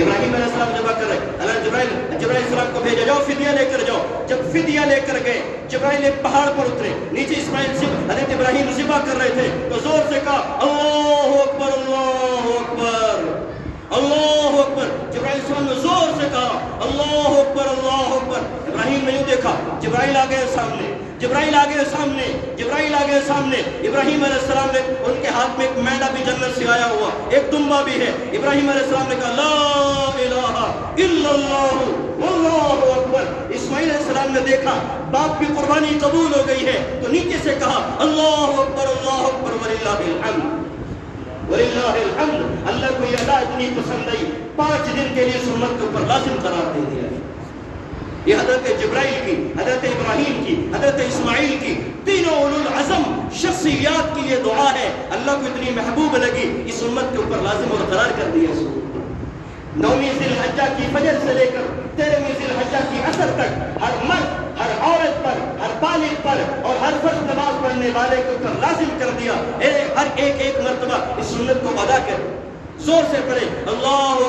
ابراہیم علیہ السلام ذبح کر رہے، اللہ جبرائیل علیہ السلام کو بھیجا، جاؤ فدیہ لے کر جاؤ۔ جب فدیہ لے کر گئے جبرائیل ایک پہاڑ پر اترے، نیچے اسماعیل حضرت ابراہیم ذبح کر رہے تھے تو زور سے کہا اللہ اکبر اللہ اکبر اللہ اکبر، جبرائیل علیہ السلام نے زور سے کہا اللہ اکبر اللہ اکبر۔ ابراہیم نے یوں دیکھا، جبرائیل آ گئے سامنے، جبرائیل آ گئے سامنے، جبرائیل آ گئے سامنے۔ ابراہیم علیہ السلام نے ان کے ہاتھ میں ایک مینا بھی جنت سے آیا ہوا، ایک دمبا بھی ہے۔ ابراہیم علیہ السلام نے کہا لا الہ الا اللہ واللہ اکبر۔ اسماعیل علیہ السلام نے دیکھا باپ کی قربانی قبول ہو گئی ہے تو نیچے سے کہا اللہ اکبر وللہ الحمد وللہ الحمد۔ اللہ کو یہ ادا اتنی پسند آئی 5 دن کے لیے سنت کے اوپر لازم قرار دے دیا۔ یہ حضرت جبرائیل کی، حضرت ابراہیم کی، حضرت اسماعیل کی، تینوں اولو العزم شخصیات کی یہ دعا ہے، اللہ کو اتنی محبوب لگی اس امت کے اوپر لازم اور قرار کر دیا۔ 9ویں ذی الحجہ کی فجر سے لے کر 13ویں ذی الحجہ کی عصر تک ہر مرد، ہر عورت پر، ہر بالغ پر اور ہر فرض نماز پڑھنے والے کے اوپر لازم کر دیا، ہر ایک مرتبہ اس سنت کو ادا کر، زور سے پڑھے اللہ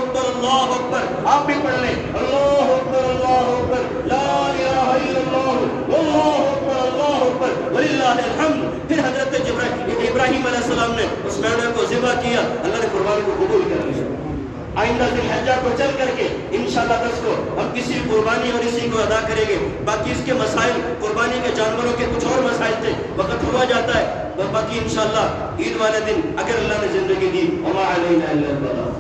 اکبر، آپ بھی پڑھ لیں اللہ اکبر لا الہ الا اللہ واللہ اکبر وللہ الحمد۔ پھر حضرت ابراہیم علیہ السلام نے اس میڑے کو ذبح کیا، اللہ نے قربانی کو قبول کر لیا۔ آئندہ ذی الحجہ کو چل کر کے انشاءاللہ 10 کو ہم کسی قربانی اور اسی کو ادا کریں گے۔ باقی اس کے مسائل، قربانی کے جانوروں کے کچھ اور مسائل تھے، وقت ہوا جاتا ہے، باقی انشاءاللہ عید والے دن اگر اللہ نے زندگی دی وما علینا الا البلاغ۔